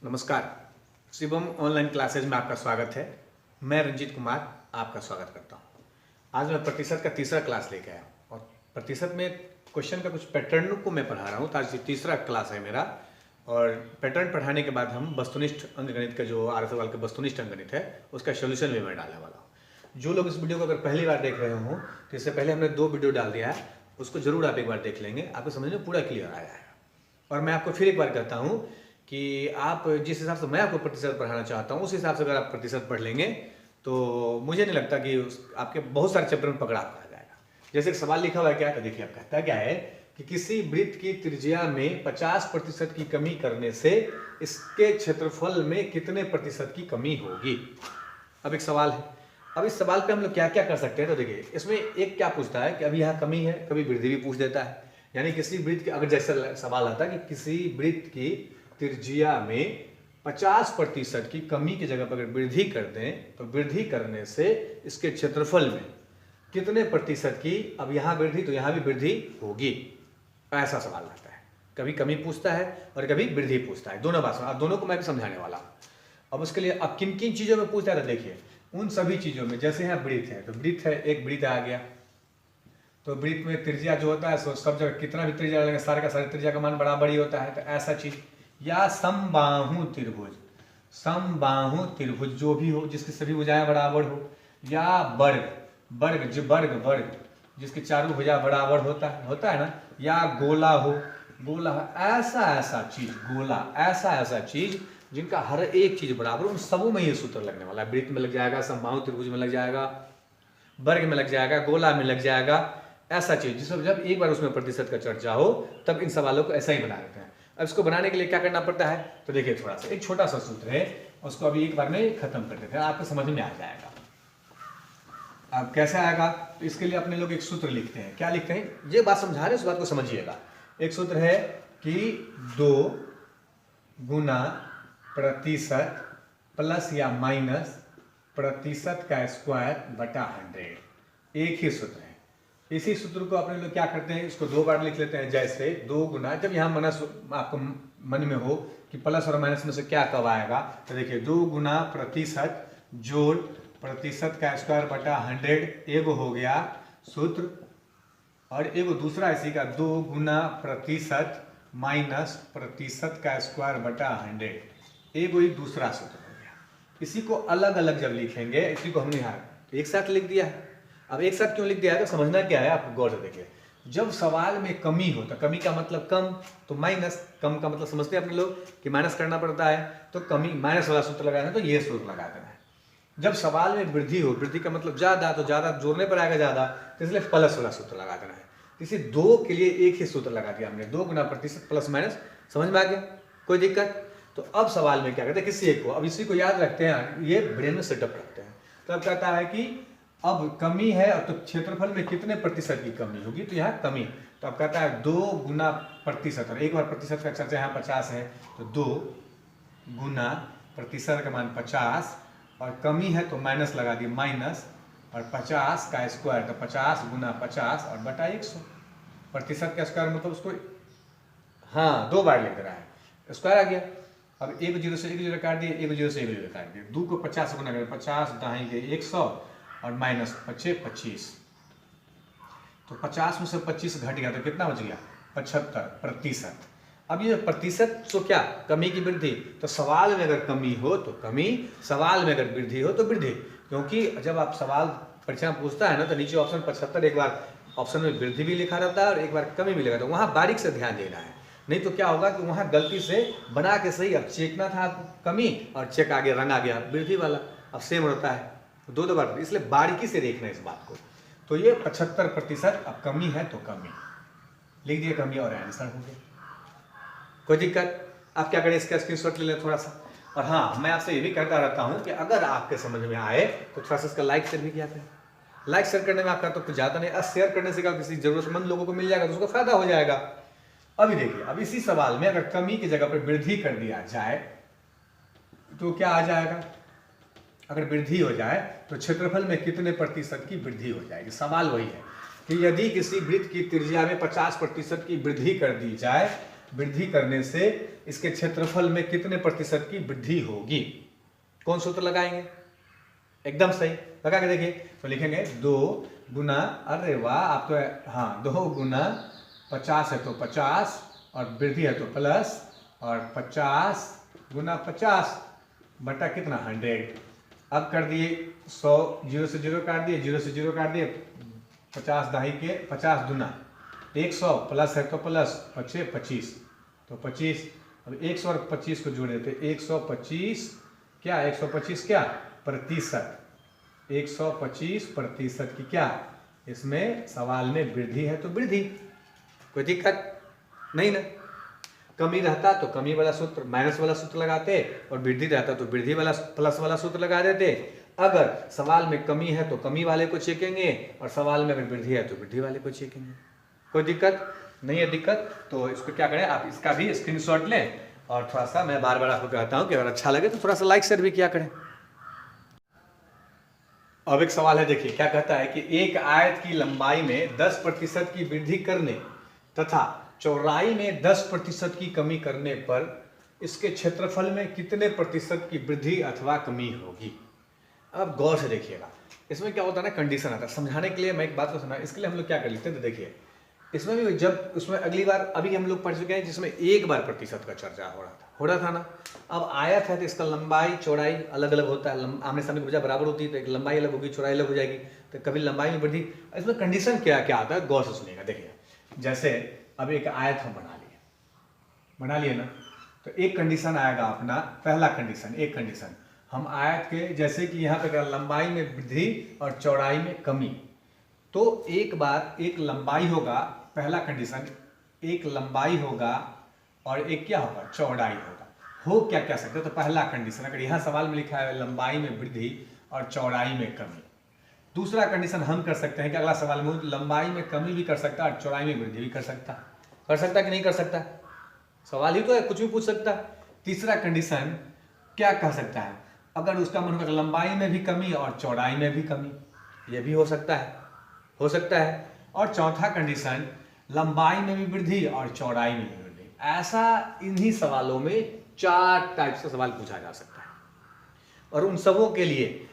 नमस्कार। Shivam online classes में आपका स्वागत है। मैं रंजीत कुमार आपका स्वागत करता हूं। आज मैं प्रतिशत का तीसरा क्लास लेके आया और प्रतिशत में क्वेश्चन का कुछ पैटर्न को मैं पढ़ा रहा हूं। तो आज ये तीसरा क्लास है मेरा और पैटर्न पढ़ाने के बाद हम वस्तुनिष्ठ अंकगणित का जो आर सवाल का वस्तुनिष्ठ अंकगणित है उसका सोल्यूशन भी मैं डालने वाला हूँ। जो लोग इस वीडियो को अगर पहली बार देख रहे हो तो इससे पहले हमने 2 वीडियो डाल दिया है, उसको जरूर आप एक बार देख लेंगे, आपको समझ में पूरा क्लियर आ जाएगा। और मैं आपको फिर एक बार कहता हूँ कि आप जिस हिसाब से मैं आपको प्रतिशत पढ़ाना चाहता हूँ उस हिसाब से अगर आप प्रतिशत पढ़ लेंगे तो मुझे नहीं लगता कि आपके बहुत सारे चैप्टर में पकड़ा आ जाएगा। जैसे एक सवाल लिखा हुआ है क्या, तो देखिए आप कहता क्या है कि किसी वृत्त की त्रिज्या में 50% की कमी करने से इसके क्षेत्रफल में कितने प्रतिशत की कमी होगी। अब एक सवाल है, अब इस सवाल पे हम लोग क्या क्या कर सकते हैं। तो देखिए इसमें एक क्या पूछता है कि अभी यहाँ कमी है, कभी वृद्धि भी पूछ देता है। यानी किसी वृत्त की, अगर जैसा सवाल आता है कि किसी वृत्त की त्रिज्या में 50% की कमी की जगह पर अगर वृद्धि कर दें तो वृद्धि करने से इसके क्षेत्रफल में कितने प्रतिशत की, अब यहाँ वृद्धि तो यहाँ भी वृद्धि होगी, ऐसा सवाल आता है। कभी कमी पूछता है और कभी वृद्धि पूछता है, दोनों बात। अब दोनों को मैं भी समझाने वाला हूँ। अब उसके लिए अब किन किन चीज़ों में पूछता है तो देखिए उन सभी चीज़ों में, जैसे यहाँ वृत्त है तो वृत्त है, एक वृत्त आ गया तो वृत्त में त्रिज्या जो होता है सब जगह कितना भी त्रिज्या लगेगा सारे का सारे त्रिज्या का मान बराबर ही होता है। तो ऐसा चीज़, या समबाहु त्रिभुज, समबाहु त्रिभुज जो भी हो जिसकी सभी भुजाएं बराबर हो, या वर्ग, वर्ग जो वर्ग वर्ग जिसकी चारों भुजा बराबर होता है ना, या गोला हो, गोला ऐसा ऐसा चीज, गोला ऐसा चीज जिनका हर एक चीज बराबर, उन सबों में ये सूत्र लगने वाला है। वृत्त में लग जाएगा, समबाहु त्रिभुज में लग जाएगा, वर्ग में लग जाएगा, गोला में लग जाएगा, ऐसा चीज जिसमें जब एक बार उसमें प्रतिशत का चर्चा हो तब इन सवालों को ऐसा ही बना देते हैं। अब इसको बनाने के लिए क्या करना पड़ता है तो देखिए थोड़ा सा एक छोटा सा सूत्र है, उसको अभी एक बार में खत्म कर देते हैं, आपको समझ में आ जाएगा। अब कैसे आएगा तो इसके लिए अपने लोग एक सूत्र लिखते हैं। क्या लिखते हैं, ये बात समझा रहे हैं, उस बात को समझिएगा। एक सूत्र है कि 2 गुना प्रतिशत प्लस या माइनस प्रतिशत का स्क्वायर बटा 100, एक ही सूत्र है। इसी सूत्र को अपने लोग क्या करते हैं, इसको 2 बार लिख लेते हैं। जैसे 2 गुना, जब यहाँ मनस आपको मन में हो कि प्लस और माइनस में से क्या कब आएगा तो देखिए 2 गुना प्रतिशत जोड़ प्रतिशत का स्क्वायर बटा 100, एगो हो गया सूत्र, और एगो दूसरा इसी का 2 गुना प्रतिशत माइनस प्रतिशत का स्क्वायर बटा 100, एगो ही दूसरा सूत्र हो गया। इसी को अलग अलग जब लिखेंगे, इसी को हमने यहाँ एक साथ लिख दिया है। अब एक साथ क्यों लिख दिया है तो समझना क्या है, आप गौर से देखिए। जब सवाल में कमी हो तो कमी का मतलब कम, तो माइनस, कम का मतलब समझते हैं अपने लोग कि माइनस करना पड़ता है, तो कमी माइनस वाला सूत्र लगाना है तो ये सूत्र लगा देना है। जब सवाल में वृद्धि हो, वृद्धि का मतलब ज्यादा, तो ज्यादा जोड़ने पर आएगा ज्यादा, तो इसलिए प्लस वाला सूत्र लगा देना है। इसी 2 के लिए एक ही सूत्र लगा दिया हमने, 2 गुना प्रतिशत प्लस माइनस। समझ में आ गया, कोई दिक्कत? तो अब सवाल में क्या करते हैं, किसी एक को, अब इसी को याद रखते हैं, ये ब्रेन में सेटअप रखते हैं। तो अब कहता है कि अब कमी है तो क्षेत्रफल में कितने प्रतिशत की कमी होगी, तो यहाँ कमी, तो अब कहता है 2 गुना प्रतिशत, और एक बार प्रतिशत का चर्चा यहाँ 50 है तो 2 गुना प्रतिशत का मान 50, और कमी है तो माइनस लगा दिए माइनस, और 50 का स्क्वायर तो 50 गुना 50 और बटा 100। प्रतिशत का स्क्वायर मतलब उसको हाँ 2 बार लिख रहा है, स्क्वायर आ गया। अब एक 0 से 1 0 काट दिए, एक 0 से 1 0 काट दिए, 2 को 50 गुना करें, 50 दाएं के 100 और माइनस 25, तो 50 में से 25 घट गया तो कितना बच गया, 75%। अब ये प्रतिशत तो क्या, कमी की वृद्धि, तो सवाल में अगर कमी हो तो कमी, सवाल में अगर वृद्धि हो तो वृद्धि। क्योंकि जब आप सवाल परीक्षा में पूछता है ना तो नीचे ऑप्शन 75, एक बार ऑप्शन में वृद्धि भी लिखा रहता है और एक बार कमी भी लिखा रहता है, वहाँ बारीक से ध्यान देना है। नहीं तो क्या होगा कि वहाँ गलती से बना के सही, अब चेकना था कमी और चेक आ गया, रंग आ गया वृद्धि वाला, अब सेम होता है 2 बार, इसलिए बारीकी से देखना है इस बात को। तो ये 75%, अब कमी है तो कमी लिख दिए, कमी, और आंसर हो गया। कोई दिक्कत? आप क्या करें, इसका स्क्रीनशॉट ले लें थोड़ा सा। और हाँ, मैं आपसे ये भी कहता रहता हूँ कि अगर आपके समझ में आए तो थोड़ा सा इसका लाइक शेयर भी किया करें। लाइक शेयर करने में आपका तो कुछ ज़्यादा नहीं, शेयर करने से क्या किसी जरूरतमंद लोगों को मिल जाएगा तो उसको फायदा हो जाएगा। अभी देखिए, अब इसी सवाल में अगर कमी की जगह पर वृद्धि कर दिया जाए तो क्या आ जाएगा, अगर वृद्धि हो जाए तो क्षेत्रफल में कितने प्रतिशत की वृद्धि हो जाएगी। सवाल वही है कि यदि किसी वृत्त की त्रिज्या में 50% की वृद्धि कर दी जाए वृद्धि करने से इसके क्षेत्रफल में कितने प्रतिशत की वृद्धि होगी? कौन सूत्र लगाएंगे? एकदम सही लगा के देखिए। तो लिखेंगे 2 गुना, अरे वाह आप तो, हाँ 2 गुना 50 है तो 50 और वृद्धि है तो प्लस, और 50 गुना 50 बटा कितना 100। अब कर दिए 100, 0 से 0 काट दिए, 0 से 0 काट दिए, 50 दहाई के 50 दुना 100 प्लस है तो प्लस, 25 तो 25। अब 100 और 25 को जोड़ देते, 125 क्या 125 क्या प्रतिशत, 125 प्रतिशत की क्या, इसमें सवाल में वृद्धि है तो वृद्धि, कोई दिक्कत नहीं ना। कमी रहता तो कमी वाला सूत्र माइनस वाला सूत्र लगाते, और वृद्धि रहता तो वृद्धि वाला प्लस वाला सूत्र लगा देते। अगर सवाल में कमी है तो कमी वाले को चेकेंगे, और सवाल में अगर वृद्धि है तो वृद्धि वाले को चेकेंगे। कोई दिक्कत नहीं है। दिक्कत तो इसको क्या करें, आप इसका भी स्क्रीनशॉट लें, और थोड़ा सा मैं बार बार आपको कहता हूँ कि अगर अच्छा लगे तो थोड़ा सा लाइक शेयर भी किया करें। अब एक सवाल है, देखिए क्या कहता है कि एक आयत की लंबाई में 10% की वृद्धि करने तथा चौड़ाई में 10% की कमी करने पर इसके क्षेत्रफल में कितने प्रतिशत की वृद्धि अथवा कमी होगी? अब गौर से देखिएगा, इसमें क्या होता है ना, कंडीशन आता है। समझाने के लिए मैं एक बात को समझा, इसके लिए हम लोग क्या कर लेते हैं, तो देखिए इसमें भी जब उसमें अगली बार अभी हम लोग पढ़ चुके हैं जिसमें एक बार प्रतिशत का चर्चा हो रहा था ना। अब आयत है तो इसका लंबाई चौड़ाई अलग अलग होता है, आमने सामने की भुजा बराबर होती है तो एक लंबाई अलग होगी, चौड़ाई अलग हो जाएगी, तो कभी लंबाई में वृद्धि। इसमें कंडीशन क्या क्या आता है, गौर से सुनिएगा। देखिए जैसे अब एक आयत हम बना लिए ना, तो एक कंडीशन आएगा अपना, पहला कंडीशन, एक कंडीशन हम आयत के जैसे कि यहाँ पे लंबाई में वृद्धि और चौड़ाई में कमी, तो एक बार एक लंबाई होगा, पहला कंडीशन एक लंबाई होगा और एक क्या होगा, चौड़ाई होगा। हो क्या क्या सकते, तो पहला कंडीशन अगर यहाँ सवाल में लिखा है लंबाई में वृद्धि और चौड़ाई में कमी। दूसरा कंडीशन हम कर सकते हैं कि अगला सवाल में लंबाई में कमी भी कर सकता है और चौड़ाई में वृद्धि भी कर सकता है कि नहीं कर सकता, सवाल ही तो है, कुछ भी पूछ सकता है। तीसरा कंडीशन क्या कह सकता है, अगर उसका मन होगा लंबाई में भी कमी और चौड़ाई में भी कमी, ये भी हो सकता है। और चौथा कंडीशन लंबाई में भी वृद्धि और चौड़ाई में भी वृद्धि। ऐसा इन्हीं सवालों में 4 टाइप से सवाल पूछा जा सकता है, और उन सबों के लिए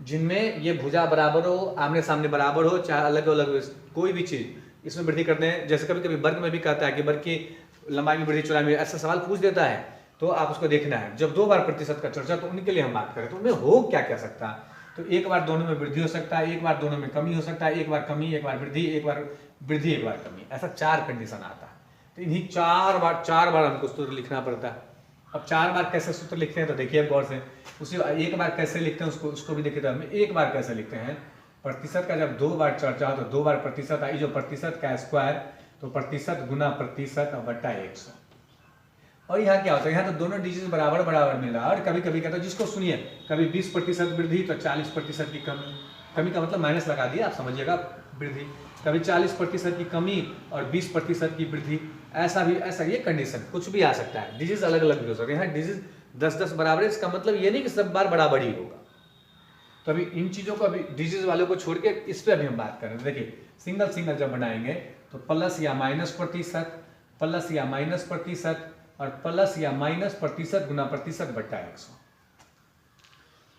जिनमें ये भुजा बराबर हो, आमने सामने बराबर हो, चाहे अलग अलग कोई भी चीज इसमें वृद्धि करते हैं। जैसे कभी कभी वर्ग में भी कहता है कि वर्ग की लंबाई में वृद्धि चौड़ाई में, ऐसा सवाल पूछ देता है, तो आप उसको देखना है। जब 2 बार प्रतिशत का चर्चा, तो उनके लिए हम बात करें तो उनमें हो क्या क्या सकता है, तो एक बार दोनों में वृद्धि हो सकता है, एक बार दोनों में कमी हो सकता है, एक बार कमी एक बार वृद्धि, एक बार वृद्धि एक बार कमी, ऐसा 4 कंडीशन आता है। तो इन्हीं 4 बार हमको सूत्र लिखना पड़ता है। अब 4 बार कैसे सूत्र लिखते हैं, तो देखिए गौर से, उसी एक बार कैसे लिखते हैं उसको भी देखिए। तो हम एक बार कैसे लिखते हैं, प्रतिशत का जब 2 बार चर्चा हो तो 2 बार प्रतिशत आई, जो प्रतिशत का स्क्वायर, तो प्रतिशत गुना प्रतिशत और बट्टा 100। और यहाँ क्या होता है, यहाँ तो दोनों डिजिट बराबर मिल रहा है। और कभी कभी कहता है, जिसको सुनिए, कभी 20% वृद्धि तो 40% की कमी का मतलब माइनस लगा दिया, आप समझिएगा वृद्धि, कभी 40% की कमी और 20% की वृद्धि, ऐसा ये कंडीशन कुछ भी आ सकता है। डिजिट अलग अलग भी हो सकते हैं। यहाँ डिजिट 10-10 बराबर है, इसका मतलब ये नहीं कि सब बार बराबर ही होगा। तो अभी इन चीज़ों को, अभी डिजिट वालों को छोड़ के इस पर अभी हम बात करें। देखिए सिंगल जब बनाएंगे तो प्लस या माइनस प्रतिशत, प्लस या माइनस प्रतिशत, और प्लस या माइनस प्रतिशत गुना प्रतिशत बट्टा 100,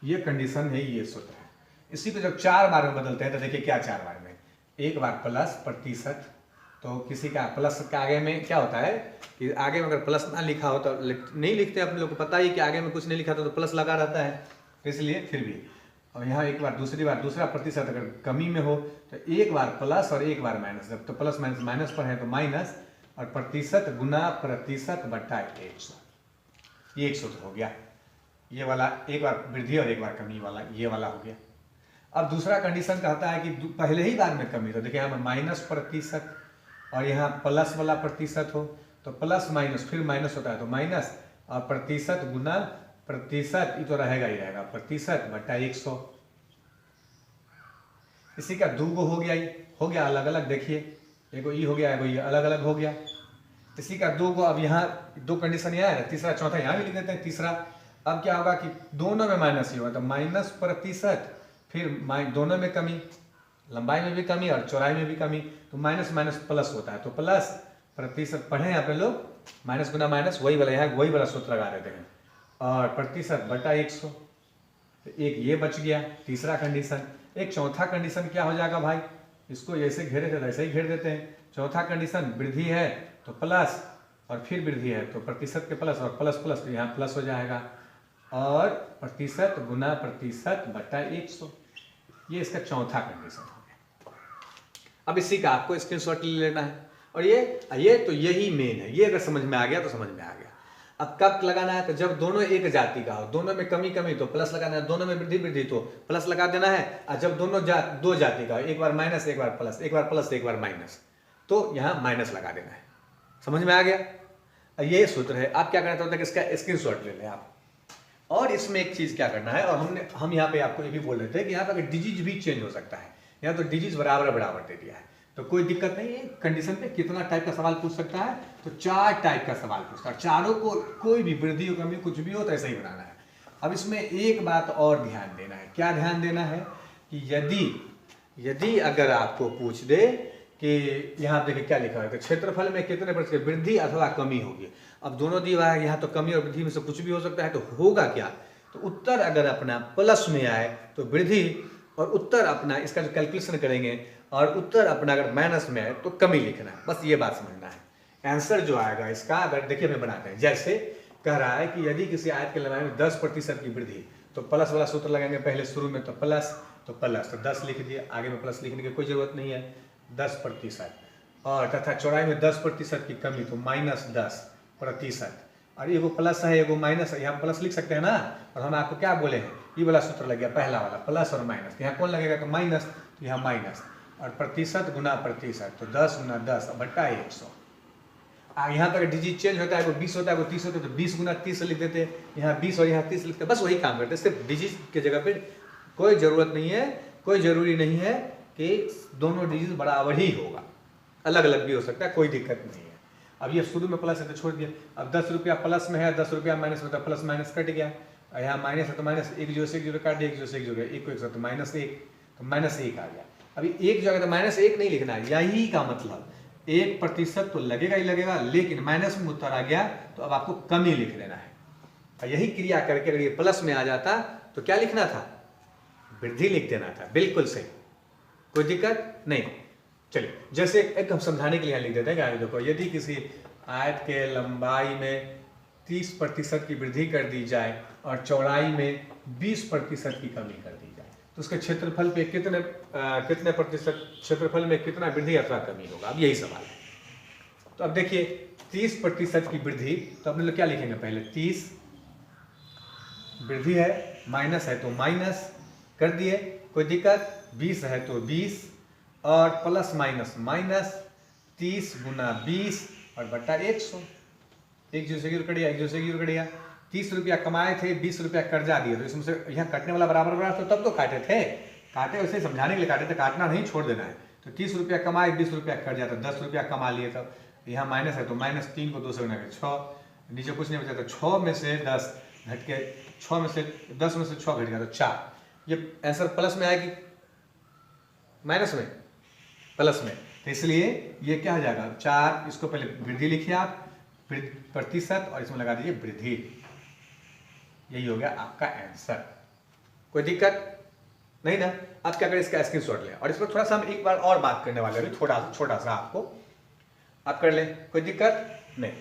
ये कंडीशन है, ये सूत्र है। इसी को जब 4 बार में बदलते हैं तो देखिए क्या 4 बार में, एक बार प्लस प्रतिशत, तो किसी का प्लस के आगे में क्या होता है कि आगे में अगर प्लस ना लिखा हो तो नहीं लिखते, अपने लोग को पता ही कि आगे में कुछ नहीं लिखा तो प्लस लगा रहता है, इसलिए फिर भी। और यहाँ एक बार दूसरा प्रतिशत अगर कमी में हो तो एक बार प्लस और एक बार माइनस, जब तो प्लस माइनस पर है तो माइनस, और प्रतिशत गुना प्रतिशत बट्टा 100, ये एक सूत्र हो गया। ये वाला एक बार वृद्धि और एक बार कमी वाला, ये वाला हो गया। अब दूसरा कंडीशन कहता है कि पहले ही बार में कमी, तो देखिए यहाँ माइनस प्रतिशत और यहाँ प्लस वाला प्रतिशत हो, तो प्लस माइनस फिर माइनस होता है तो माइनस, और प्रतिशत गुना प्रतिशत, ये तो रहेगा ही रहेगा, प्रतिशत बट्टा 100। इसी का 2 गो हो गया अलग अलग, देखिए एगो ये हो गया, एगो ये अलग अलग हो गया। इसी का 2 गो, अब यहाँ 2 कंडीशन यहाँ है, तीसरा चौथा यहाँ भी लिख देते हैं तीसरा। अब क्या होगा कि दोनों में माइनस ही होगा, तो माइनस प्रतिशत, फिर दोनों में कमी, लंबाई में भी कमी और चौड़ाई में भी कमी, तो माइनस माइनस प्लस होता है, तो प्लस प्रतिशत पढ़े अपने लोग, माइनस गुना माइनस वही वाला, यहाँ वही वाला सूत्र लगा देते हैं, और प्रतिशत बटा 100। एक ये बच गया तीसरा कंडीशन। एक चौथा कंडीशन क्या हो जाएगा भाई, इसको जैसे घेरे थे वैसे ही घेर देते हैं। चौथा कंडीशन वृद्धि है तो प्लस, और फिर वृद्धि है तो प्रतिशत के प्लस, और प्लस प्लस तो यहाँ प्लस हो जाएगा, और प्रतिशत गुना प्रतिशत बटा 100। ये इसका चौथा कंडीशन हो गया। अब इसी का आपको स्क्रीनशॉट ले लेना है, और ये तो यही मेन है। ये अगर समझ में आ गया तो समझ में आ गया। अब कब लगाना है, तो जब दोनों एक जाति का हो, दोनों में कमी कमी तो प्लस लगाना है, दोनों में वृद्धि वृद्धि तो प्लस लगा देना है। और जब दोनों दो जाति का हो, एक बार माइनस एक बार प्लस, एक बार प्लस एक बार माइनस, तो यहाँ माइनस लगा देना है। समझ में आ गया। ये सूत्र है। आप क्या करना चाहते हैं कि इसका स्क्रीनशॉट ले लें आप। और इसमें एक चीज क्या करना है, और हम यहाँ पे आपको ये भी बोल रहे थे कि यहाँ पे डिजिट भी चेंज हो सकता है। यहाँ तो डिजिट बराबर बराबर दे दिया है, तो कोई दिक्कत नहीं है। कंडीशन पे कितना टाइप का सवाल पूछ सकता है, तो 4 टाइप का सवाल पूछता है। चारों को कोई भी वृद्धि हो कमी कुछ भी हो तो ऐसा ही बनाना है। अब इसमें एक बात और ध्यान देना है। क्या ध्यान देना है कि यदि अगर आपको पूछ दे कि यहाँ देखिए क्या लिखा है कि क्षेत्रफल में कितने प्रतिशत वृद्धि अथवा कमी होगी। अब दोनों दिया है, यहाँ तो कमी और वृद्धि में से कुछ भी हो सकता है, तो होगा क्या, तो उत्तर अगर अपना प्लस में आए तो वृद्धि, और उत्तर अपना इसका जो कैलकुलेशन करेंगे, और उत्तर अपना अगर माइनस में आए तो कमी लिखना है। बस ये बात समझना है। आंसर जो आएगा इसका, अगर देखिए हमें बनाते हैं, जैसे कह रहा है कि यदि किसी आयत की लंबाई में 10% की वृद्धि, तो प्लस वाला सूत्र लगाएंगे पहले शुरू में, तो प्लस तो 10 लिख दिए, आगे में प्लस लिखने की कोई जरूरत नहीं है, 10%। और तथा चौड़ाई में 10% की कमी, तो -10%। और एगो प्लस है एगो माइनस है, यहाँ प्लस लिख सकते हैं ना। और हम आपको क्या बोले हैं, ये वाला सूत्र लग गया पहला वाला, प्लस और माइनस। यहाँ कौन लगेगा, तो माइनस, तो यहाँ माइनस, और प्रतिशत गुना प्रतिशत, तो 10 गुना 10 बटा 100। यहाँ पर डिजिट चेंज होता है, वो 20 होता है, वो 30 होता है, तो 20 गुना 30 लिख देते हैं। यहाँ 20 और यहाँ 30 लिखते हैं, बस वही काम करते हैं। सिर्फ डिजिट की जगह पे कोई जरूरत नहीं है, कोई जरूरी नहीं है कि दोनों डिजिट बराबर ही होगा, अलग अलग भी हो सकता है, कोई दिक्कत नहीं है। अब ये शुरू में प्लस है तो छोड़ दिया। अब 10 रुपया प्लस में है, 10 रुपया माइनस में, तो प्लस माइनस कट गया। यहाँ माइनस है तो माइनस, 1 0 से 1 0 काट दिया, 1 0 से 1 0, 1 को 1 तो -1, तो -1 आ गया। अभी 1 जो आएगा तो -1 नहीं लिखना है, यही का मतलब 1% तो लगेगा ही लगेगा, लेकिन माइनस में उत्तर आ गया तो अब आपको कमी लिख देना है। और यही क्रिया करके अगर ये प्लस में आ जाता तो क्या लिखना था, वृद्धि लिख देना था। बिल्कुल सही, कोई दिक्कत नहीं। चलिए, जैसे एक हम समझाने के लिए यहाँ लिख देते हैं कि देखो, यदि किसी आयत के लंबाई में 30% की वृद्धि कर दी जाए और चौड़ाई में 20% की कमी कर दी जाए, तो उसके क्षेत्रफल पे कितने प्रतिशत क्षेत्रफल में कितना वृद्धि अथवा कमी होगा। अब यही सवाल है। तो अब देखिए 30% की वृद्धि, तो अपने लोग क्या लिखेंगे, पहले 30 वृद्धि है, माइनस है तो माइनस कर दिए, कोई दिक्कत, 20 है तो 20, और प्लस माइनस माइनस, 30 गुना 20 और बटा 100। 1 0 से 1 कट गया, 1 0 से 1 कट गया। 30 रुपया कमाए थे, 20 रुपया कर्जा दिए, तो इसमें से यहाँ कटने वाला बराबर बराबर, तो तब तो काटे थे, काटे वैसे समझाने के लिए काटे थे, काटना नहीं, छोड़ देना है। तो 30 रुपया कमाए, 20 रुपया कर्जा, तो 10 रुपया कमा लिए। तब यहाँ माइनस है तो माइनस, 3 को 2 से गुना के 6, नीचे कुछ नहीं बचा, तो 6 में से 10 घट के, 6 में से 10 में से 6 घट गया तो 4। ये आंसर प्लस में आएगी, माइनस में, प्लस में, तो इसलिए ये क्या हो जाएगा 4। इसको पहले वृद्धि लिखिए आप, प्रतिशत, और इसमें लगा दीजिए वृद्धि। यही हो गया आपका आंसर, कोई दिक्कत नहीं ना। अब क्या करें, इसका स्क्रीनशॉट लें, और इस पर थोड़ा सा हम एक बार और बात करने वाले हैं, छोटा सा आपको आप कर लें, कोई दिक्कत नहीं।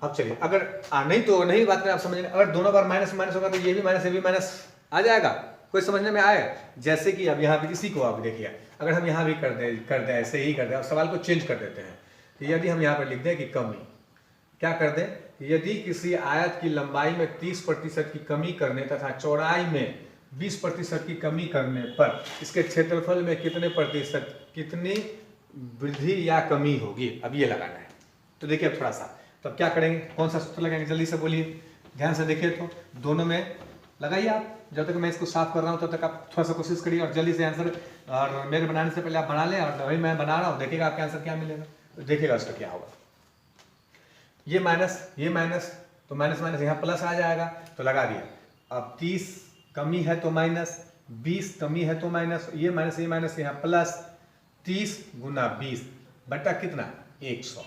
अब चलिए, अगर नहीं तो नहीं बात करें, आप समझ लें, अगर दोनों बार माइनस माइनस होगा तो ये भी माइनस ये भी माइनस आ जाएगा, कोई समझने में आए। जैसे कि अब यहाँ पे इसी को आप देखिए, अगर हम यहाँ भी कर दें ऐसे ही कर दें, अब सवाल को चेंज कर देते हैं। तो यदि हम यहाँ पर लिख दें कि कमी, क्या कर दें, यदि किसी आयत की लंबाई में 30% की कमी करने तथा चौड़ाई में 20% की कमी करने पर इसके क्षेत्रफल में कितने प्रतिशत कितनी वृद्धि या कमी होगी। अब ये लगाना है। तो देखिए अब थोड़ा सा, तो अब क्या करेंगे, कौन सा सूत्र लगाएंगे, जल्दी से बोलिए, ध्यान से देखिए। तो दोनों में लगाइए आप, जब तक मैं इसको साफ कर रहा हूँ तब तक आप थोड़ा सा कोशिश करिए, और जल्दी से आंसर, और मेरे बनाने से पहले आप बना लें, और वही मैं बना रहा हूँ, देखिएगा आपका आंसर क्या मिलेगा। तो देखिएगा उसका क्या होगा, ये माइनस, तो माइनस माइनस यहाँ प्लस आ जाएगा, तो लगा दिया। अब 30 कमी है तो माइनस, 20 कमी है तो माइनस, ये माइनस यहाँ प्लस, 30 गुना 20 बटा कितना 100।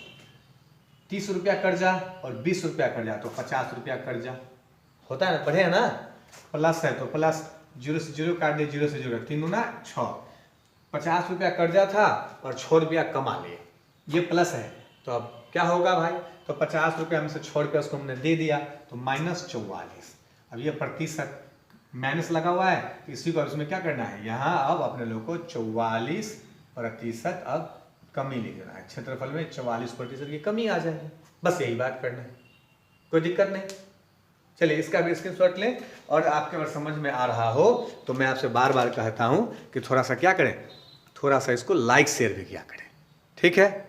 30 रुपया कर्जा और 20 रुपया कर्जा, तो 50 रुपया कर्जा होता है ना, पढ़े है ना। प्लस है तो प्लस, 0 से 0 काट दिए, 0 से 0, 3 दूना 6, 50 रुपया कर्जा था और 6 रुपया कमा लिए, ये प्लस है। तो अब क्या होगा भाई, तो 50 रुपया में से 6 रुपया उसको हमने दे दिया, तो -44। अब ये प्रतिशत माइनस लगा हुआ है, तो इसी को उसमें क्या करना है, यहाँ अब अपने लोग को 44% अब कमी लिख देना है। क्षेत्रफल में 44% की कमी आ जाएगी, बस यही बात करना है, कोई दिक्कत नहीं। चलिए इसका भी स्क्रीनशॉट लें, और आपके अगर समझ में आ रहा हो तो मैं आपसे बार बार कहता हूं कि थोड़ा सा क्या करें, थोड़ा सा इसको लाइक शेयर भी किया करें, ठीक है।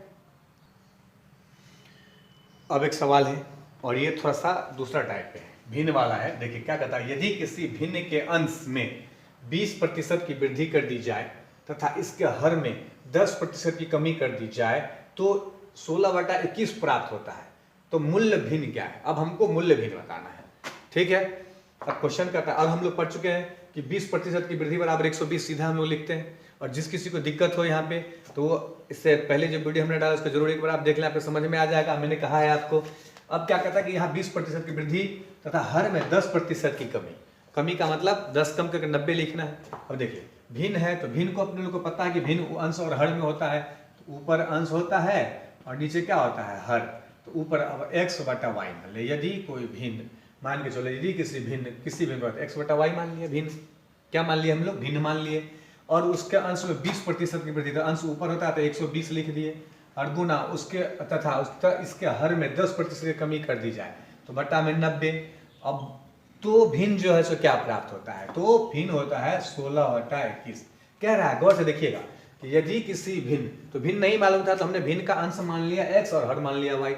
अब एक सवाल है, और ये थोड़ा सा दूसरा टाइप पे है, भिन्न वाला है। देखिए क्या कहता है, यदि किसी भिन्न के अंश में 20% की वृद्धि कर दी जाए तथा इसके हर में 10% की कमी कर दी जाए तो 16/21 प्राप्त होता है। तो मूल्य भिन्न क्या है, अब हमको मूल्य भिन्न बताना है, ठीक है। अब क्वेश्चन करता है, अब हम लोग पढ़ चुके हैं कि 20% की वृद्धि बराबर 120 सीधा हम लोग लिखते हैं। और जिस किसी को दिक्कत हो यहाँ पे, तो इससे पहले जो वीडियो हमने डाला उसको जरूर एक बार आप देख लें, आपको समझ में आ जाएगा, मैंने कहा है आपको। अब क्या कहता है कि यहाँ 20% की वृद्धि तथा हर में 10% की कमी, कमी का मतलब 10 कम करके 90 लिखना है। अब देखिए भिन्न है, तो भिन्न को अपने लोग को पता है कि भिन्न अंश और हर में होता है, तो ऊपर अंश होता है और नीचे क्या होता है, हर। तो ऊपर अब x/y मान ले, यदि कोई भिन्न मान के चलो, यदि किसी भिन्न पर x/y मान लिया, भिन्न क्या मान लिया हम लोग, भिन्न मान लिए, और उसके अंश में 20% की वृद्धि, तो अंश ऊपर होता है तो 120 लिख दिए, और गुना उसके तथा इसके हर में 10% की कमी कर दी जाए तो बटा में 90। अब तो भिन्न जो है सो क्या प्राप्त होता है, तो भिन्न होता है 16/21। कह रहा है, गौर से देखिएगा कि यदि किसी भिन्न, तो भिन्न नहीं मालूम था तो हमने भिन्न का अंश मान लिया x और हर मान लिया y,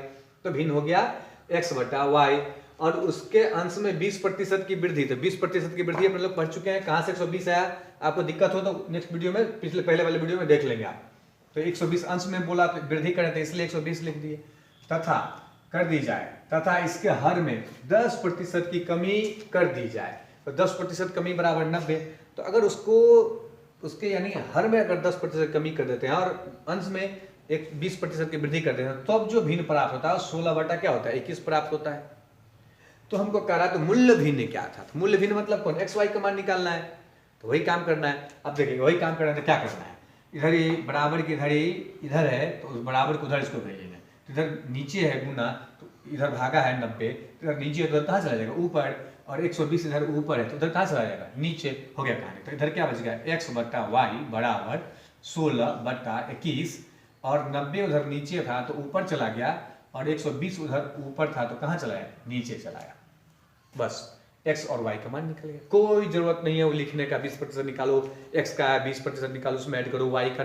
तो भिन्न हो गया x/y, और उसके अंश में 20% की वृद्धि, तो 20% की वृद्धि अपने लोग पढ़ चुके हैं, कहाँ से 120 आया। आपको दिक्कत हो तो नेक्स्ट वीडियो में, पहले वाले वीडियो में देख लेंगे आप। तो 120 अंश में बोला तो वृद्धि करें, तो इसलिए 120 लिख दिए, तथा कर दी जाए तथा इसके हर में 10% की कमी कर दी जाए, तो 10% कमी बराबर 90। तो अगर उसके यानी हर में अगर 10% कमी कर देते हैं और अंश में एक 20% की वृद्धि कर देते हैं, तो अब जो भिन्न प्राप्त होता है 16 क्या होता है, 21 प्राप्त होता है। तो हमको कह रहा है तो मूल्य भिन्न क्या था, तो मूल्य भिन्न मतलब कौन, x y का मान निकालना है, तो वही काम करना है। अब देखिए वही काम करना है तो क्या करना है, इधर ही बराबर की इधर ही इधर है, तो उस बराबर को उधर इसको भेजेंगे, तो इधर नीचे है गुना, तो इधर भागा है 90, इधर नीचे उधर कहाँ चला जाएगा, ऊपर, और 120 इधर ऊपर है तो उधर कहाँ चला जाएगा, नीचे, हो गया कहानी। तो इधर क्या बच गया, x/y बराबर 16/21, और 90 उधर नीचे था तो ऊपर चला गया, और 120 उधर ऊपर था तो कहाँ चला गया, नीचे चला गया। बस x और y का मान निकल गया, कोई जरूरत नहीं है वो लिखने का 20% निकालो, x का 20% निकालो उसमें ऐड करो, y का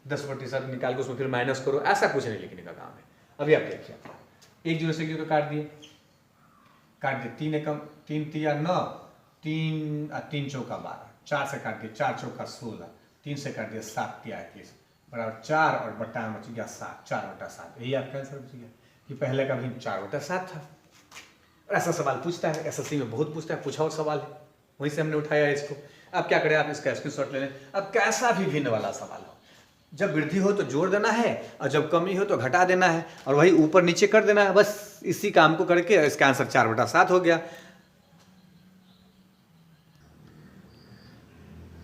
10% निकाल के उसमें फिर माइनस करो, ऐसा कुछ नहीं लिखने का काम है। अभी आप देखिए, 1 0 से 0 काट दिए, 3 एकम 3 तिया 9, 3 चौका 12, 4 से काट दिए, 4 चौका 16, 3 से काट दिया 7 तिया 21 बराबर 4, और बट्टा में बच गया 7, 4/7। यही आपका आंसर बच गया कि पहले का भी 4/7 था। ऐसा सवाल पूछता है, एसएससी में बहुत पूछता है, पूछा और सवाल है, वहीं से हमने उठाया इसको। अब क्या करें, आप इसका स्क्रीनशॉट ले लें। अब कैसा भी भिन्न वाला सवाल हो, जब वृद्धि हो तो जोड़ देना है, और जब कमी हो तो घटा देना है, और वही ऊपर नीचे कर देना है, बस इसी काम को करके इसका आंसर 4/7 हो गया।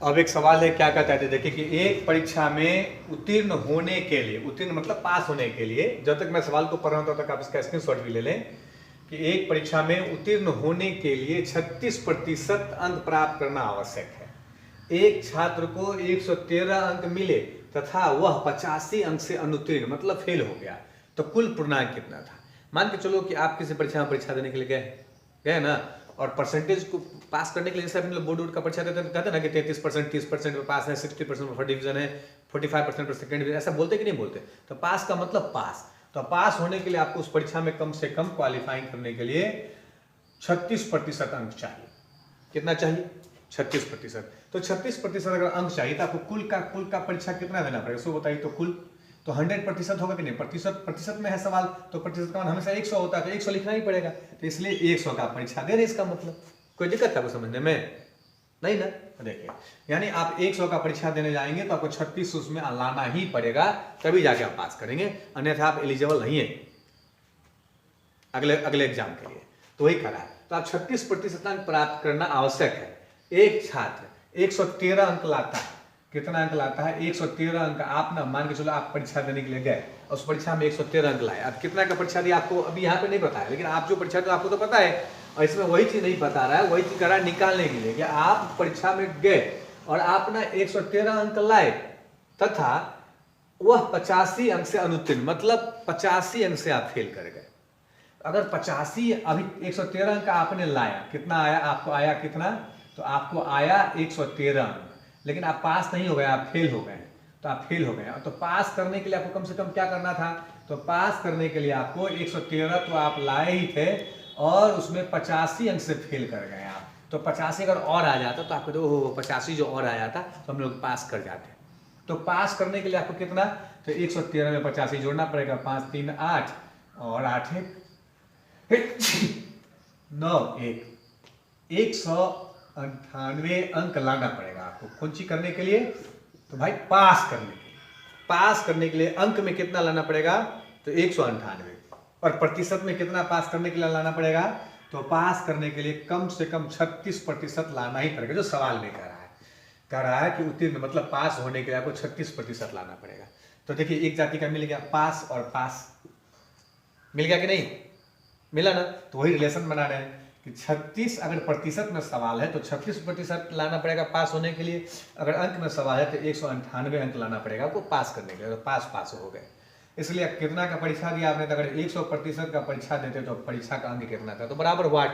अब एक सवाल है, क्या कहता है, देखिए कि एक परीक्षा में उत्तीर्ण होने के लिए, उत्तीर्ण मतलब पास होने के लिए, जब तक मैं सवाल को पढ़ रहा हूं तब तक आप इसका स्क्रीनशॉट भी ले लें, कि एक परीक्षा में उत्तीर्ण होने के लिए 36% अंक प्राप्त करना आवश्यक है। एक छात्र को 113 अंक मिले तथा वह 85 अंक से अनुत्तीर्ण मतलब फेल हो गया, तो कुल पूर्णांक कितना था। मान के चलो कि आप किसी परीक्षा देने के लिए गए ना, और परसेंटेज को पास करने के लिए जैसे हम लोग बोर्ड का परीक्षा देते हैं, कहते हैं ना कि 33%, 30% में पास है, 60% में फर्स्ट डिवीजन है, 45% पर सेकंड डिवीजन, ऐसा बोलते कि नहीं बोलते। तो पास का मतलब पास, तो पास होने के लिए आपको उस परीक्षा में कम से कम क्वालिफाइंग करने के लिए 36% अंक चाहिए। कितना चाहिए, 36%। तो 36% अगर अंक चाहिए तो आपको कुल का परीक्षा कितना देना पड़ेगा, सो बताइए। तो कुल तो 100% होगा कि नहीं, प्रतिशत में है सवाल, तो प्रतिशत का मान हमेशा 100 होता है, तो 100 लिखना ही पड़ेगा, तो इसलिए 100 का परीक्षा दे रहे, इसका मतलब कोई दिक्कत है समझने में, नहीं ना। देखिए यानी आप 100 का परीक्षा देने जाएंगे तो आपको 36 उसमें लाना ही पड़ेगा, तभी जाके आप पास करेंगे, अन्यथा आप एलिजिबल नहीं है। अगले अगले एग्जाम के लिए, तो वही करा है। तो आप 36% अंक प्राप्त करना आवश्यक है। एक छात्र 113 अंक लाता है, कितना अंक लाता है? 113 अंक। आप ना मान के चलो आप परीक्षा देने के लिए गए, उस परीक्षा में 113 अंक लाए। अब कितना का परीक्षा दिया आपको अभी यहाँ पे नहीं पता है, लेकिन आप जो परीक्षा दिया आपको तो पता है, और इसमें वही चीज नहीं बता रहा है, वही चीज कर रहा है निकालने के लिए कि आप परीक्षा में गए और आप ना 113 अंक लाए तथा वह 85 अंक से अनुत्तीर्ण, मतलब 85 अंक से आप फेल कर गए। अगर 85 अभी 113 अंक आपने लाया, कितना आया आपको? आया कितना? तो आपको आया 113 अंक, लेकिन आप पास नहीं हो गए, आप फेल हो गए। तो आप फेल हो गए, तो पास करने के लिए आपको कम से कम क्या करना था? तो पास करने के लिए आपको 113 तो आप लाए ही थे, और उसमें 85 अंक से फेल कर गए आप। तो 85 अगर और आ जाता तो आपको तो 85 जो और आ जाता तो हम लोग पास कर जाते। तो पास करने के लिए आपको कितना? तो 113 में 85 जोड़ना पड़ेगा, 5 3 8 और 8 1 9 198 अंक लाना पड़ेगा आपको। कौन सी करने के लिए? तो भाई पास करने के लिए। पास करने के लिए अंक में कितना लाना पड़ेगा? तो 198। और प्रतिशत में कितना पास करने के लिए लाना पड़ेगा? तो पास करने के लिए कम से कम 36% लाना ही पड़ेगा, जो सवाल में कह रहा है कि उत्तीर्ण मतलब पास होने के लिए आपको 36% लाना पड़ेगा। तो देखिए एक जाति का मिल गया, पास और पास मिल गया कि नहीं? मिला ना? तो वही रिलेशन बना रहे हैं कि 36 अगर प्रतिशत में सवाल है तो 36% लाना पड़ेगा पास होने के लिए। अगर अंक में सवाल है तो 198 अंक लाना पड़ेगा आपको पास करने के लिए। तो पास हो गए। इसलिए कितना का परीक्षा दिया आपने? तो अगर 100% का परीक्षा देते तो परीक्षा का अंक कितना था? तो बराबर हुआ।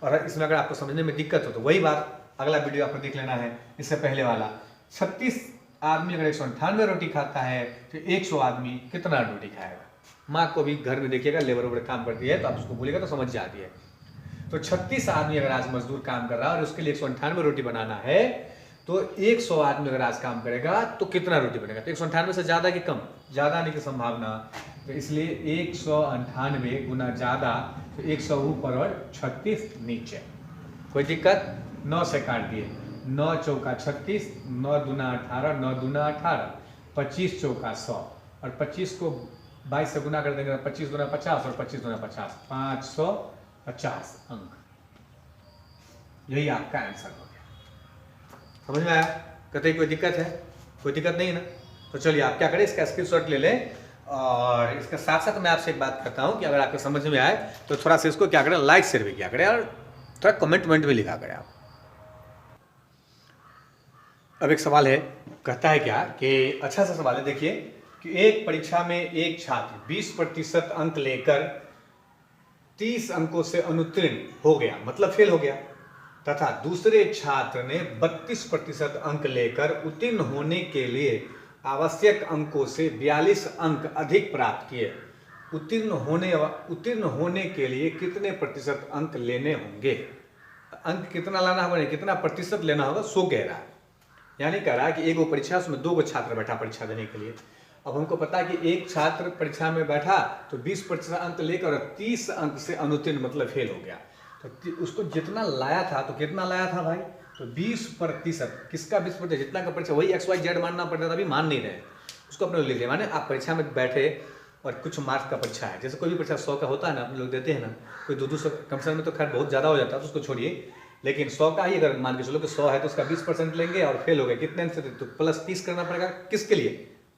और इसमें अगर आपको समझने में दिक्कत हो तो वही बात अगला वीडियो आपको देख लेना है, इससे पहले वाला। 36 आदमी अगर 198 रोटी खाता है तो 100 आदमी कितना रोटी खाएगा? माँ को भी घर में देखिएगा, लेबर वेबर काम करती है तो आप उसको बोलेगा तो समझ जाती है। तो 36 आदमी अगर आज मजदूर काम कर रहा है और उसके लिए 198 रोटी बनाना है, तो 100 आदमी अगर आज काम करेगा तो कितना रोटी बनेगा? तो 198 से ज्यादा कि कम? ज्यादा आने की संभावना। तो इसलिए 198 गुना ज्यादा, तो 100 ऊपर और 36 नीचे। कोई दिक्कत? 9 से काट दिए, 9 चौका 36, 9 दूना 18, 9 दूना 18, 25 चौका 100, और 25 को 22 से गुना कर देंगे, 25 गुना 50 और 25 गुना 50, 550 अंक। यही आपका आंसर हो गया। समझ में आया? कहते कोई दिक्कत है? कोई दिक्कत नहीं है ना? तो चलिए आप क्या करें, इसका स्क्रीनशॉट ले लें। और इसके साथ साथ मैं आपसे एक बात करता हूं कि अगर आपको समझ में आए तो थोड़ा सा इसको क्या करें, लाइक शेयर भी किया करें और थोड़ा कमेंट भी लिखा करें आप। अब एक सवाल है, कहता है क्या कि अच्छा सा सवाल है, देखिए कि एक परीक्षा में एक छात्र 20% अंक लेकर 30 अंकों से अनुत्तीर्ण हो गया, मतलब फेल हो गया, तथा दूसरे छात्र ने 32% अंक लेकर उत्तीर्ण होने के लिए आवश्यक अंकों से 42 अंक अधिक प्राप्त किए। उत्तीर्ण होने के लिए कितने प्रतिशत अंक लेने होंगे? अंक कितना लाना होगा, कितना प्रतिशत लेना होगा, सो कह रहा है। यानी कह रहा है कि एक वो परीक्षा, उसमें 2 छात्र बैठा परीक्षा देने के लिए। अब हमको पता है कि एक छात्र परीक्षा में बैठा तो 20% अंक लेकर 30 अंक से अनुत्तीर्ण मतलब फेल हो गया। तो उसको जितना लाया था, तो कितना लाया था भाई? तो 20%। किसका 20%? जितना का परीक्षा, वही XYZ मानना पड़ता था, अभी मान नहीं रहे। उसको अपने लिख लिया। माने आप परीक्षा में बैठे और कुछ मार्क्स का परीक्षा है, जैसे कोई भी परीक्षा 100 का होता है ना, हम लोग देते हैं ना, कोई 200 कम में तो खैर बहुत ज़्यादा हो जाता है, तो उसको छोड़िए। लेकिन 100 का ही अगर मान के चलो कि 100 है तो उसका 20% लेंगे और फेल हो गए, कितने अंक से? तो प्लस 30 करना पड़ेगा। किसके लिए?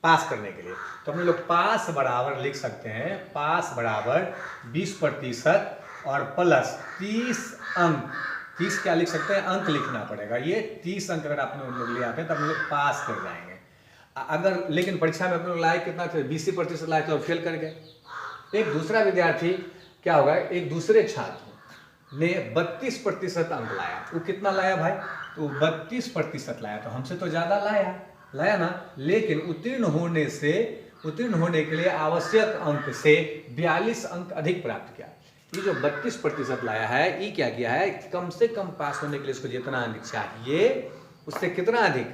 पास करने के लिए। तो हम लोग पास बराबर लिख सकते हैं, पास बराबर 20% और प्लस 30 अंक। 30 क्या लिख सकते हैं? अंक लिखना पड़ेगा। ये 30 अंक अगर आपने लोग ले आते हैं तो हम लोग पास कर जाएंगे। अगर लेकिन परीक्षा में अपने लोग लाए कितना थे? 20% लाए थे और फेल कर गए। एक दूसरा विद्यार्थी क्या होगा, एक दूसरे छात्र ने 32% अंक लाया। वो कितना लाया भाई? तो 32% लाया, तो हमसे तो ज्यादा लाया ना। लेकिन उत्तीर्ण होने के लिए आवश्यक अंक से 42 अंक अधिक प्राप्त किया। ये जो 32% लाया है, ये क्या किया है? कम से कम पास होने के लिए इसको जितना अंक चाहिए उससे कितना अधिक?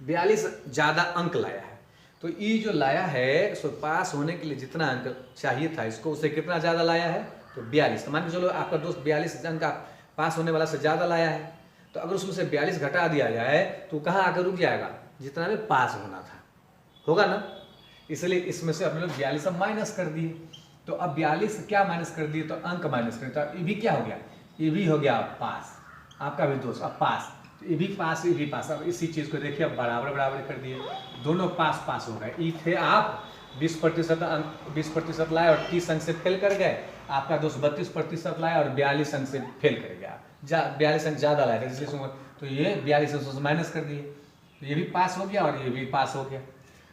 42 ज्यादा अंक लाया है। तो ये जो लाया है, सो पास होने के लिए जितना अंक चाहिए था इसको, उससे कितना ज्यादा लाया है? तो 42। तो मान के चलो आपका दोस्त 42 अंक पास होने वाला से ज्यादा लाया है, तो अगर उसमें से 42 घटा दिया जाए तो कहाँ आकर रुक जाएगा? जितना में पास होना था, होगा ना। इसलिए इसमें से अपने लोग 42 माइनस कर दिए। तो अब 42 क्या माइनस कर दिए, तो अंक माइनस कर दिए, तो ये भी क्या हो गया, ये भी हो गया पास, आपका भी दोस्त अब पास, तो ये भी पास, ये भी पास। अब इसी चीज़ को देखिए अब बराबर बराबर कर दिए, दोनों पास पास हो गए। ये थे आप 20% अंक 20% लाए और 30 अंक से फेल कर गए, आपका दोस्त 32% लाए और 42 अंक से फेल कर गया, 42 अंक ज़्यादा लाए थे इसलिए, तो ये 42 अंक से माइनस कर दिए, तो ये भी पास हो गया और ये भी पास हो गया।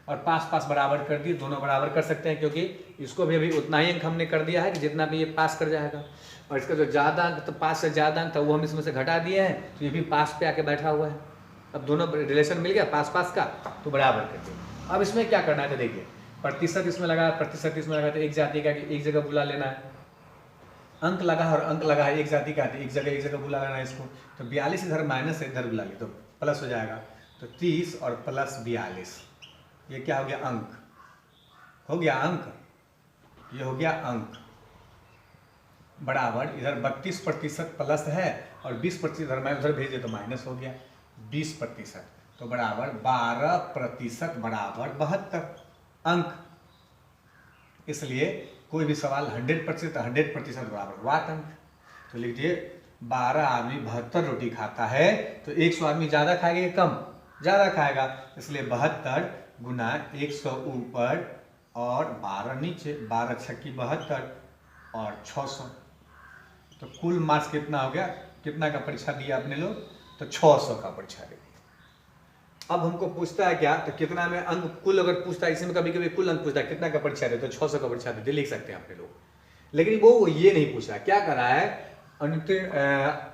और पास पास बराबर कर दिए, दोनों बराबर कर सकते हैं क्योंकि इसको भी अभी उतना ही अंक हमने कर दिया है कि जितना भी ये पास कर जाएगा, और इसका जो ज़्यादा अंक, तो 5 से ज़्यादा अंक था वो हम इसमें से घटा दिए हैं, तो ये भी पास पे आके बैठा हुआ है। अब दोनों रिलेशन मिल गया पास पास का, तो बराबर कर दिए। अब इसमें क्या करना है, तो देखिए प्रतिशत इसमें लगा, प्रतिशत इसमें लगा, तो एक जाति का एक जगह बुला लेना है, अंक लगा और अंक लगा है एक जाति का, एक जगह बुला लेना है इसको। तो 42 इधर माइनस है, इधर बुला लिया तो प्लस हो जाएगा, तो 30 और प्लस 42, ये क्या हो गया, अंक हो गया, अंक ये हो गया अंक, बराबर इधर 32% प्लस है और 20% इधर मैं उधर भेजे तो माइनस हो गया 20%, तो बराबर 12% बराबर 72 अंक। इसलिए कोई भी सवाल 100% बराबर वाट अंक। तो लिख दिए 12 आदमी 72 रोटी खाता है, तो 100 आदमी ज़्यादा खाएगा या कम, ज़्यादा खाएगा, इसलिए 72 गुना 100 ऊपर और 12 नीचे, 12 छक्की 72 और 600, तो कुल मार्क्स कितना हो गया, कितना का परीक्षा दिया अपने लोग, तो 600 का परीक्षा दिया। अब हमको पूछता है क्या, तो कितना में अंक कुल अगर पूछता है, इसी में कभी कभी कुल अंक पूछता है कितना का परीक्षा दे, तो 600 का परीक्षा दे, लिख सकते हैं अपने लोग। लेकिन वो ये नहीं पूछा, क्या करा है,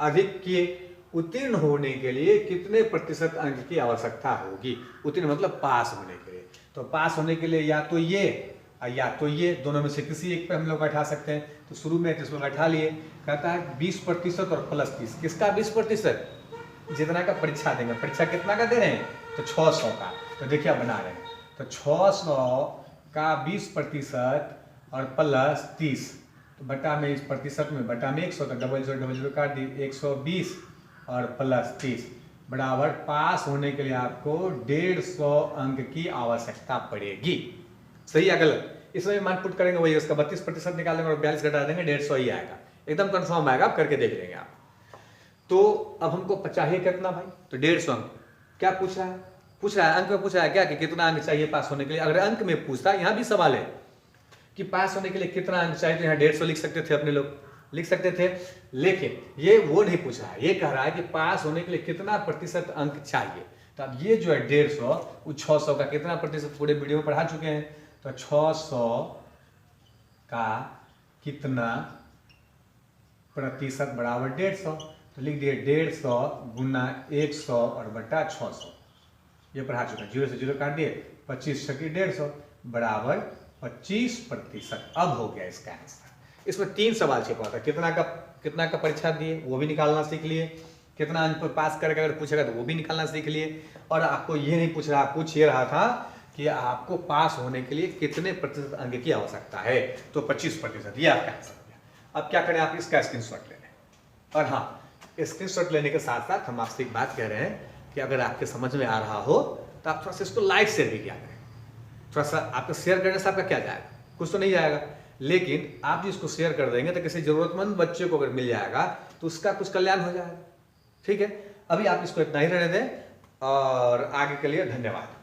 अधिक के उत्तीर्ण होने के लिए कितने प्रतिशत अंक की आवश्यकता होगी, उत्तीर्ण मतलब पास होने के लिए। तो पास होने के लिए या तो ये दोनों में से किसी एक पे हम लोग बैठा सकते हैं। तो शुरू में इसमें बैठा लिए, कहता है 20% और प्लस 30, किसका 20%, जितना का परीक्षा देंगे, परीक्षा कितना का दे रहे हैं, तो 600 का। तो देखिए बना रहे हैं, तो 600 का 20% और प्लस 30, तो बटा में इस प्रतिशत में बटा में 100, तो डबल जीरो काट दी, 120 और प्लस 30 बराबर पास होने के लिए आपको 150 अंक की आवश्यकता पड़ेगी। सही या गलत, इसमें मान पुट करेंगे वही, उसका 32% निकालेंगे और 42 घटा देंगे, 150 ही आएगा, एकदम कंफर्म आएगा, आप करके देख लेंगे आप। तो अब हमको चाहिए कितना भाई, तो 150 अंक। क्या पूछ रहा है, अंक में पूछ रहा है क्या, कि कितना अंक चाहिए पास होने के लिए। अगर अंक में पूछता, यहाँ भी सवाल है कि पास होने के लिए कितना अंक चाहिए, तो यहाँ 150 लिख सकते थे, अपने लोग लिख सकते थे, लेकिन ये वो नहीं पूछ रहा है, ये कह रहा है कि पास होने के लिए कितना प्रतिशत अंक चाहिए। तो अब ये जो है 150, वो 600 का कितना प्रतिशत पूरे वीडियो में पढ़ा चुके हैं, तो 600 का कितना प्रतिशत बराबर 150, तो लिख दिए 150 गुना 100 और बटा 600, ये पढ़ा चुका है, 0 से 0 काट दिए, 25 छक्की 150 बराबर 25%। अब हो गया इसका आंसर। इसमें 3 सवाल छिपा था, कितना का परीक्षा दिए वो भी निकालना सीख लिए, कितना अंक पर पास करके अगर पूछेगा तो वो भी निकालना सीख लिए, और आपको ये नहीं पूछ रहा, पूछ ये रहा था कि आपको पास होने के लिए कितने प्रतिशत अंक की आवश्यकता है, तो 25%, ये आपका आंसर हो गया। अब क्या करें, आप इसका स्क्रीनशॉट ले लें, और हाँ, स्क्रीनशॉट लेने के साथ साथ हम आपसे एक बात कह रहे हैं कि अगर आपके समझ में आ रहा हो तो आप थोड़ा सा इसको लाइक शेयर भी किया करें। थोड़ा सा आपका शेयर करने से आपका क्या जाएगा, कुछ तो नहीं जाएगा, लेकिन आप जो इसको शेयर कर देंगे तो किसी जरूरतमंद बच्चे को अगर मिल जाएगा तो उसका कुछ कल्याण हो जाएगा। ठीक है, अभी आप इसको इतना ही रहने दें और आगे के लिए धन्यवाद।